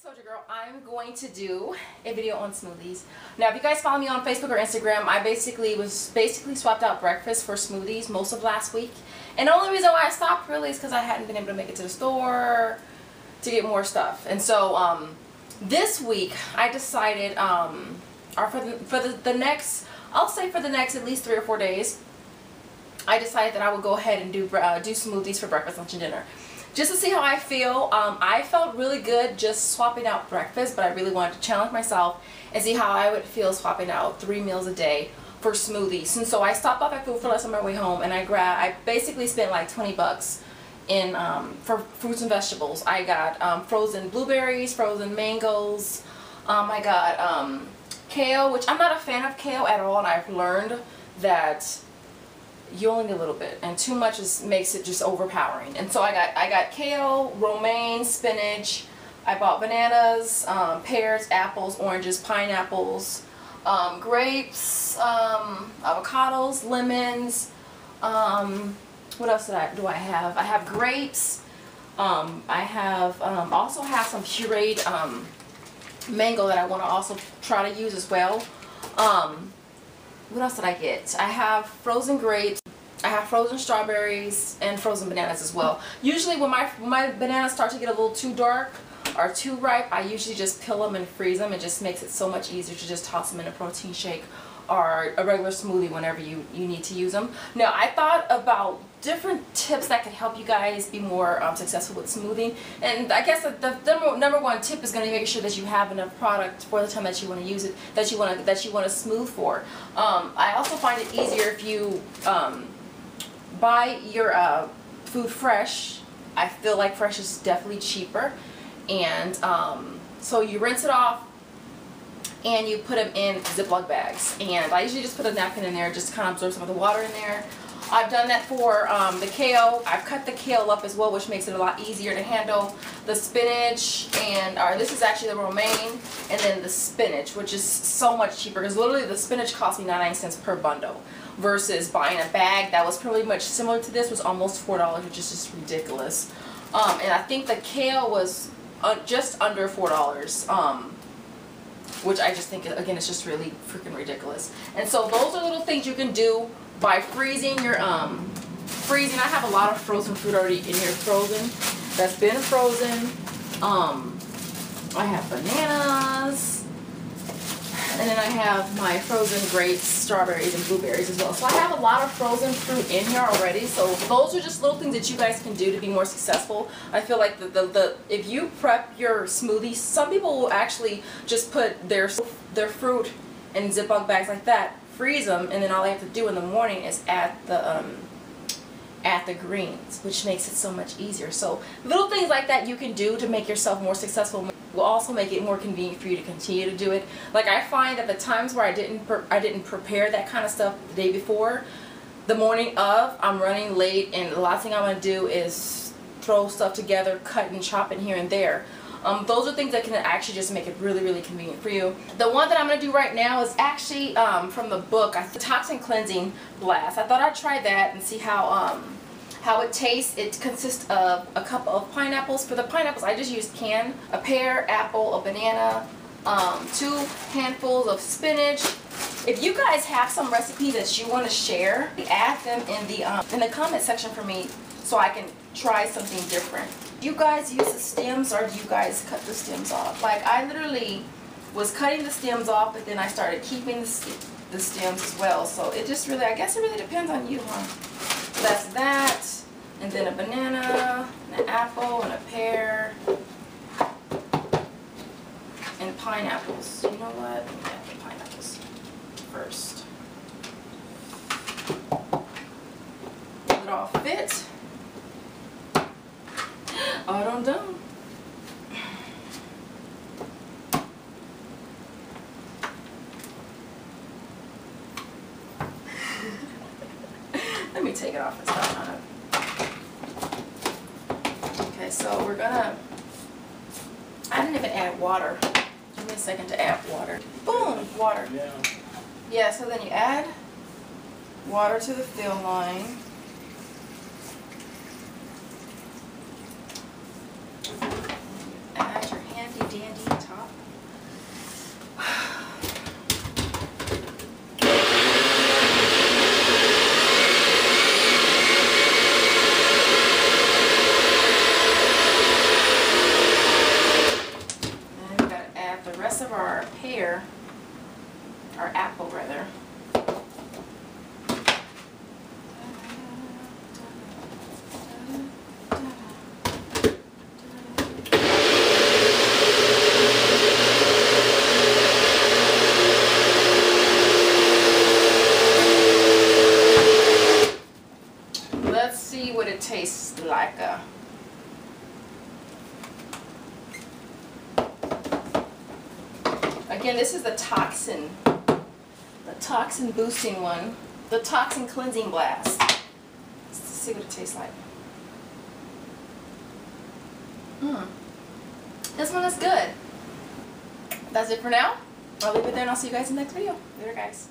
Soldier Girl. I'm going to do a video on smoothies. Now, if you guys follow me on Facebook or Instagram, I basically swapped out breakfast for smoothies most of last week. And the only reason why I stopped really is because I hadn't been able to make it to the store to get more stuff. And so this week I decided, or for the next, I'll say for the next at least 3 or 4 days, I decided that I would go ahead and do smoothies for breakfast, lunch, and dinner. Just to see how I feel. I felt really good just swapping out breakfast, but I really wanted to challenge myself and see how I would feel swapping out 3 meals a day for smoothies. And so I stopped off at Food for Less on my way home, and I basically spent like 20 bucks in for fruits and vegetables. I got frozen blueberries, frozen mangoes. I got kale, which I'm not a fan of kale at all, and I've learned that you only need a little bit, and too much makes it just overpowering. And so I got kale, romaine, spinach. I bought bananas, pears, apples, oranges, pineapples, grapes, avocados, lemons. What else do I have? I have grapes. I have also have some pureed mango that I want to also try to use as well. What else did I get? I have frozen grapes, I have frozen strawberries, and frozen bananas as well. Usually when my bananas start to get a little too dark or too ripe, I usually just peel them and freeze them. It just makes it so much easier to just toss them in a protein shake or a regular smoothie whenever you need to use them. Now, I thought about different tips that could help you guys be more successful with smoothing, and I guess the number one tip is going to make sure that you have enough product for the time that you want to use it, that you want to smooth for. I also find it easier if you buy your food fresh. I feel like fresh is definitely cheaper, and so you rinse it off and you put them in Ziploc bags, and I usually just put a napkin in there just to kind of absorb some of the water in there. I've done that for the kale. I've cut the kale up as well, which makes it a lot easier to handle. The spinach, and this is actually the romaine, and then the spinach, which is so much cheaper, because literally the spinach cost me 99 cents per bundle versus buying a bag that was pretty much similar to this, was almost $4, which is just ridiculous. And I think the kale was just under $4. Which I just think, again, it's just really freaking ridiculous. And so those are little things you can do by freezing your, I have a lot of frozen fruit already in here frozen, that's been frozen. I have bananas, and then I have my frozen grapes, strawberries, and blueberries as well. So I have a lot of frozen fruit in here already. So those are just little things that you guys can do to be more successful. I feel like if you prep your smoothies, some people will actually just put their fruit in Ziploc bags like that, freeze them, and then all they have to do in the morning is add the greens, which makes it so much easier. So little things like that you can do to make yourself more successful will also make it more convenient for you to continue to do it. Like, I find that the times where I didn't prepare that kind of stuff the day before, the morning of, I'm running late, and the last thing I want to do is throw stuff together, cut and chop in here and there. Those are things that can actually just make it really, really convenient for you. The one that I'm going to do right now is actually from the book, the Toxin Cleansing Blast. I thought I'd try that and see how it tastes. It consists of a cup of pineapples. For the pineapples, I just used canned, a pear, apple, a banana, 2 handfuls of spinach. If you guys have some recipes that you want to share, add them in the comment section for me so I can try something different. Do you guys use the stems, or do you guys cut the stems off? Like, I literally was cutting the stems off, but then I started keeping the stems as well. So it just really, I guess it really depends on you, huh? So that's that, and then a banana, and an apple, and a pear, and pineapples. You know what? Let me add the pineapples first. Will it all fit? All done. Let me take it off and start on it. Okay, so we're gonna, I didn't even add water. Give me a second to add water. Boom, water. Yeah, so then you add water to the fill line. Add your handy dandy our pear, our apple rather. Let's see what it tastes like. Again, this is the toxin boosting one, the toxin cleansing blast. Let's see what it tastes like. This one is good. That's it for now. I'll leave it there and I'll see you guys in the next video. Later, guys.